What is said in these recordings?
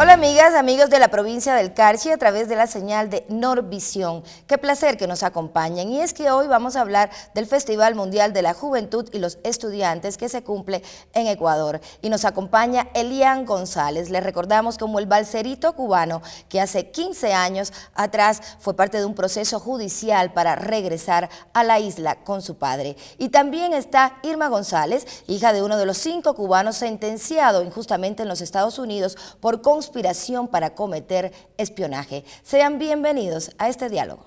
Hola amigas, amigos de la provincia del Carchi a través de la señal de Norvisión. Qué placer que nos acompañen. Y es que hoy vamos a hablar del Festival Mundial de la Juventud y los Estudiantes que se cumple en Ecuador. Y nos acompaña Elian González. Le recordamos como el balserito cubano que hace 15 años atrás fue parte de un proceso judicial para regresar a la isla con su padre. Y también está Irma González, hija de uno de los 5 cubanos sentenciado injustamente en los Estados Unidos por conspiración para cometer espionaje. Sean bienvenidos a este diálogo.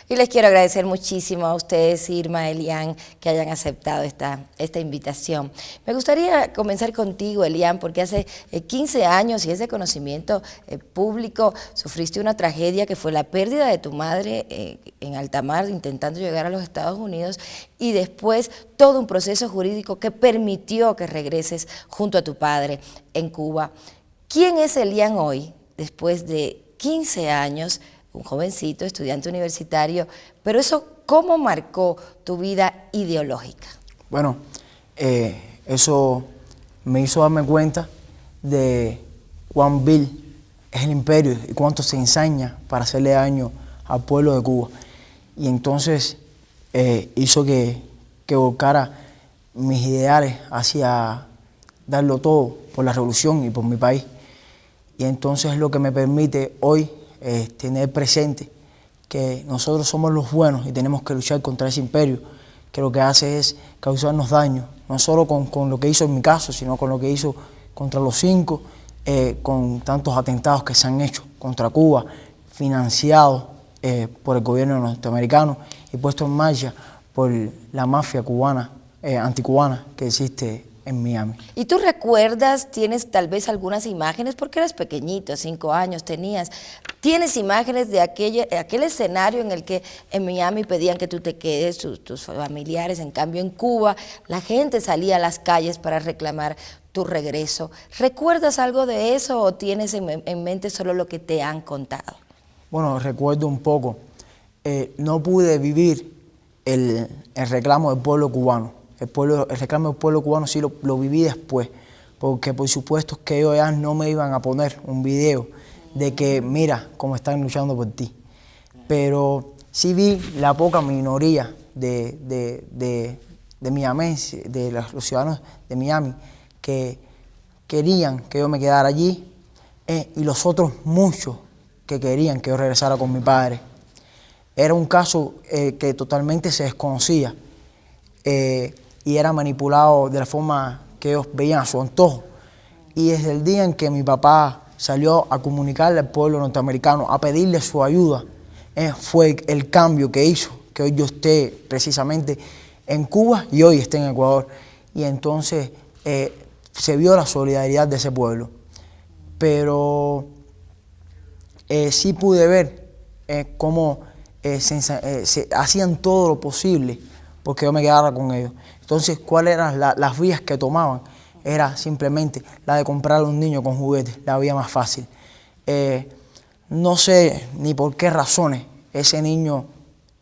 Y les quiero agradecer muchísimo a ustedes, Irma, Elian, que hayan aceptado esta invitación. Me gustaría comenzar contigo, Elian, porque hace 15 años y ese conocimiento público, sufriste una tragedia que fue la pérdida de tu madre en alta mar, intentando llegar a los Estados Unidos, y después todo un proceso jurídico que permitió que regreses junto a tu padre en Cuba. ¿Quién es Elian hoy, después de 15 años, un jovencito, estudiante universitario, pero eso cómo marcó tu vida ideológica? Bueno, eso me hizo darme cuenta de cuán vil es el imperio y cuánto se ensaña para hacerle daño al pueblo de Cuba. Y entonces hizo que volcara mis ideales hacia darlo todo por la revolución y por mi país. Y entonces lo que me permite hoy es tener presente que nosotros somos los buenos y tenemos que luchar contra ese imperio, que lo que hace es causarnos daño, no solo con lo que hizo en mi caso, sino con lo que hizo contra los 5, con tantos atentados que se han hecho contra Cuba, financiados por el gobierno norteamericano y puestos en marcha por la mafia cubana, anticubana que existe en Miami. ¿Y tú recuerdas, tienes tal vez algunas imágenes, porque eras pequeñito, 5 años tenías, tienes imágenes de aquel escenario en el que en Miami pedían que tú te quedes, tus familiares, en cambio en Cuba la gente salía a las calles para reclamar tu regreso? ¿Recuerdas algo de eso o tienes en mente solo lo que te han contado? Bueno, recuerdo un poco. No pude vivir el reclamo del pueblo cubano. El reclamo del pueblo cubano sí lo viví después, porque por supuesto que ellos ya no me iban a poner un video de que mira cómo están luchando por ti. Pero sí vi la poca minoría de miamenses, de los ciudadanos de Miami, que querían que yo me quedara allí, y los otros muchos que querían que yo regresara con mi padre. Era un caso que totalmente se desconocía. Y era manipulado de la forma que ellos veían a su antojo. Y desde el día en que mi papá salió a comunicarle al pueblo norteamericano, a pedirle su ayuda, fue el cambio que hizo que hoy yo esté precisamente en Cuba y hoy esté en Ecuador. Y entonces se vio la solidaridad de ese pueblo. Pero sí pude ver cómo se hacían todo lo posible porque yo me quedara con ellos. Entonces, ¿cuáles eran las vías que tomaban? Era simplemente la de comprarle a un niño con juguetes, la vía más fácil. No sé ni por qué razones ese niño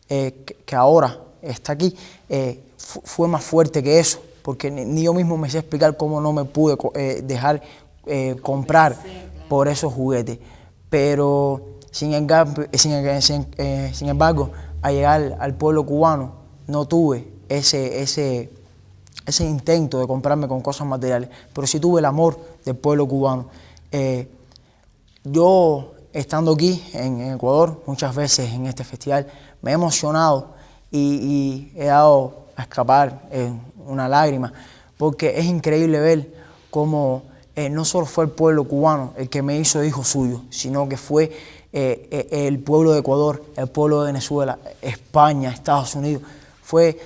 que ahora está aquí fue más fuerte que eso, porque ni yo mismo me sé explicar cómo no me pude dejar comprar por esos juguetes. Pero, sin embargo, al llegar al pueblo cubano, no tuve ese intento de comprarme con cosas materiales, pero sí tuve el amor del pueblo cubano. Yo, estando aquí en Ecuador, muchas veces en este festival, me he emocionado y he dado a escapar una lágrima, porque es increíble ver cómo no solo fue el pueblo cubano el que me hizo hijo suyo, sino que fue el pueblo de Ecuador, el pueblo de Venezuela, España, Estados Unidos. Fue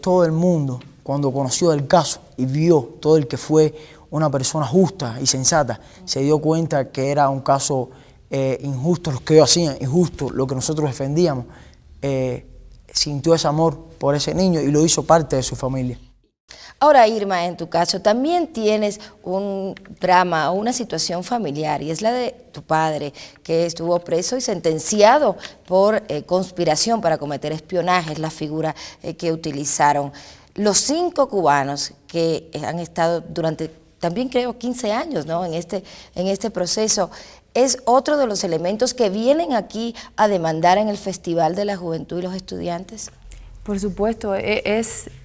todo el mundo, cuando conoció el caso y vio todo el que fue una persona justa y sensata, se dio cuenta que era un caso injusto lo que ellos hacían, injusto lo que nosotros defendíamos. Sintió ese amor por ese niño y lo hizo parte de su familia. Ahora, Irma, en tu caso también tienes un drama o una situación familiar, y es la de tu padre, que estuvo preso y sentenciado por conspiración para cometer espionaje, es la figura que utilizaron. Los 5 cubanos que han estado durante también creo 15 años, ¿no? en este proceso. ¿Es otro de los elementos que vienen aquí a demandar en el Festival de la Juventud y los Estudiantes? Por supuesto,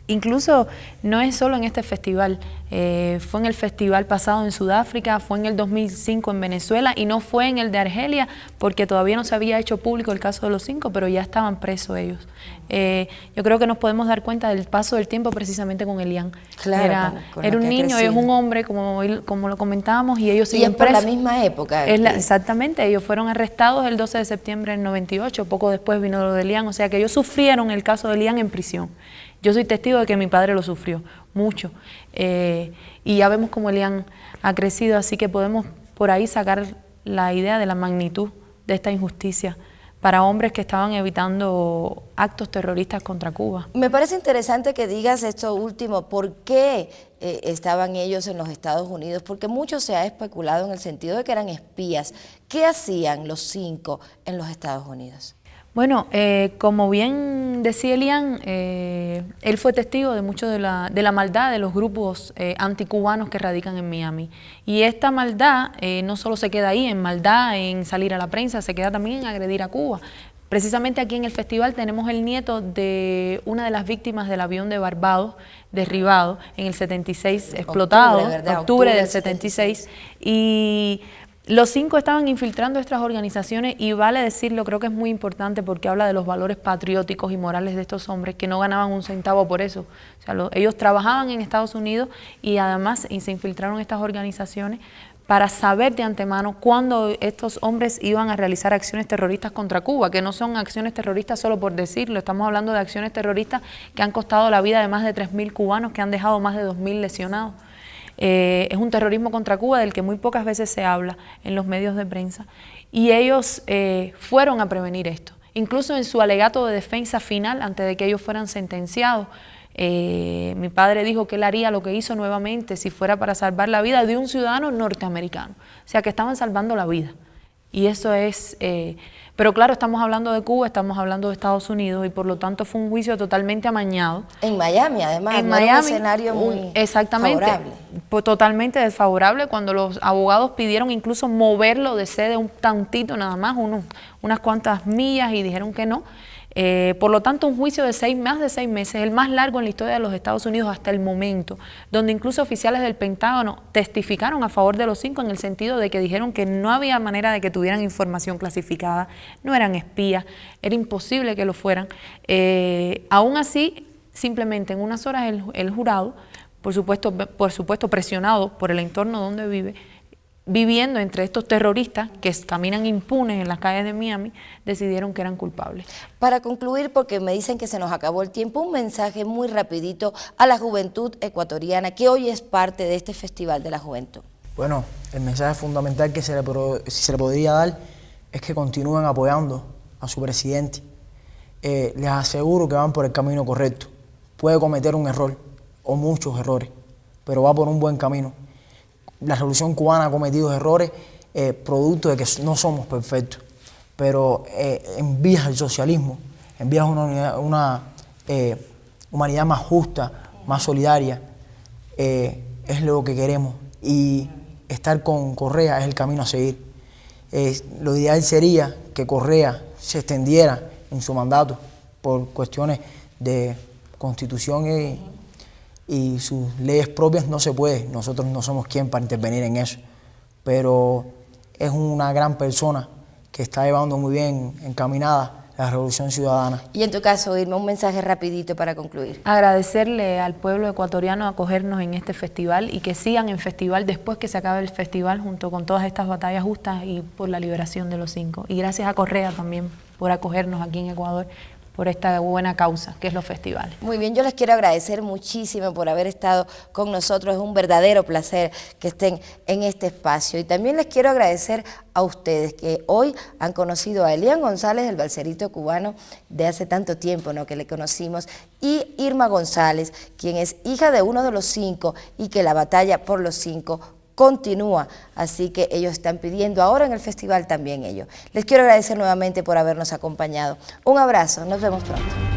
incluso no es solo en este festival, fue en el festival pasado en Sudáfrica, fue en el 2005 en Venezuela y no fue en el de Argelia porque todavía no se había hecho público el caso de los 5, pero ya estaban presos ellos. Yo creo que nos podemos dar cuenta del paso del tiempo precisamente con Elian. Claro, era un niño, es un hombre, como lo comentábamos, y ellos siguen presos. Y es por presos. la misma época. Exactamente, ellos fueron arrestados el 12 de septiembre del 98, poco después vino lo de Elian, o sea que ellos sufrieron el caso de Elian en prisión. Yo soy testigo de que mi padre lo sufrió mucho, y ya vemos cómo Elian ha crecido, así que podemos por ahí sacar la idea de la magnitud de esta injusticia para hombres que estaban evitando actos terroristas contra Cuba. Me parece interesante que digas esto último, ¿por qué estaban ellos en los Estados Unidos? Porque mucho se ha especulado en el sentido de que eran espías. ¿Qué hacían los 5 en los Estados Unidos? Bueno, como bien decía Elian, él fue testigo de mucho de la maldad de los grupos anticubanos que radican en Miami. Y esta maldad no solo se queda ahí en maldad, en salir a la prensa, se queda también en agredir a Cuba. Precisamente aquí en el festival tenemos el nieto de una de las víctimas del avión de Barbados, derribado en el 76, explotado, octubre del 76, y los 5 estaban infiltrando estas organizaciones y vale decirlo, creo que es muy importante porque habla de los valores patrióticos y morales de estos hombres que no ganaban un centavo por eso. O sea, ellos trabajaban en Estados Unidos y además se infiltraron en estas organizaciones para saber de antemano cuándo estos hombres iban a realizar acciones terroristas contra Cuba, que no son acciones terroristas solo por decirlo, estamos hablando de acciones terroristas que han costado la vida de más de 3.000 cubanos, que han dejado más de 2.000 lesionados. Es un terrorismo contra Cuba del que muy pocas veces se habla en los medios de prensa, y ellos fueron a prevenir esto. Incluso en su alegato de defensa final, antes de que ellos fueran sentenciados, mi padre dijo que él haría lo que hizo nuevamente si fuera para salvar la vida de un ciudadano norteamericano. O sea, que estaban salvando la vida. Y eso es... pero claro, estamos hablando de Cuba, estamos hablando de Estados Unidos, y por lo tanto fue un juicio totalmente amañado. En Miami, además, en no Miami, era un escenario muy favorable. Pues totalmente desfavorable, cuando los abogados pidieron incluso moverlo de sede un tantito nada más, unas cuantas millas, y dijeron que no. Por lo tanto, un juicio de más de 6 meses, el más largo en la historia de los Estados Unidos hasta el momento, donde incluso oficiales del Pentágono testificaron a favor de los 5 en el sentido de que dijeron que no había manera de que tuvieran información clasificada, no eran espías, era imposible que lo fueran. Aún así, simplemente en unas horas el jurado, por supuesto presionado por el entorno donde vive, viviendo entre estos terroristas que caminan impunes en las calles de Miami, decidieron que eran culpables. Para concluir, porque me dicen que se nos acabó el tiempo, un mensaje muy rapidito a la juventud ecuatoriana que hoy es parte de este Festival de la Juventud. Bueno, el mensaje fundamental que se le podría dar es que continúen apoyando a su presidente. Les aseguro que van por el camino correcto. Puede cometer un error o muchos errores, pero va por un buen camino. La Revolución Cubana ha cometido errores producto de que no somos perfectos, pero en vías del socialismo, en vías de una humanidad más justa, más solidaria, es lo que queremos, y estar con Correa es el camino a seguir. Lo ideal sería que Correa se extendiera en su mandato por cuestiones de constitución y sus leyes propias. No se puede, nosotros no somos quien para intervenir en eso, pero es una gran persona que está llevando muy bien encaminada la Revolución Ciudadana. Y en tu caso, Irma, un mensaje rapidito para concluir. Agradecerle al pueblo ecuatoriano acogernos en este festival y que sigan en festival después que se acabe el festival, junto con todas estas batallas justas y por la liberación de los 5. Y gracias a Correa también por acogernos aquí en Ecuador, por esta buena causa que es los festivales. Muy bien, yo les quiero agradecer muchísimo por haber estado con nosotros, es un verdadero placer que estén en este espacio, y también les quiero agradecer a ustedes que hoy han conocido a Elian González, el balserito cubano de hace tanto tiempo, ¿no?, que le conocimos, y Irma González, quien es hija de uno de los 5 y que la batalla por los 5 continúa, así que ellos están pidiendo ahora en el festival también ellos. Les quiero agradecer nuevamente por habernos acompañado. Un abrazo, nos vemos pronto.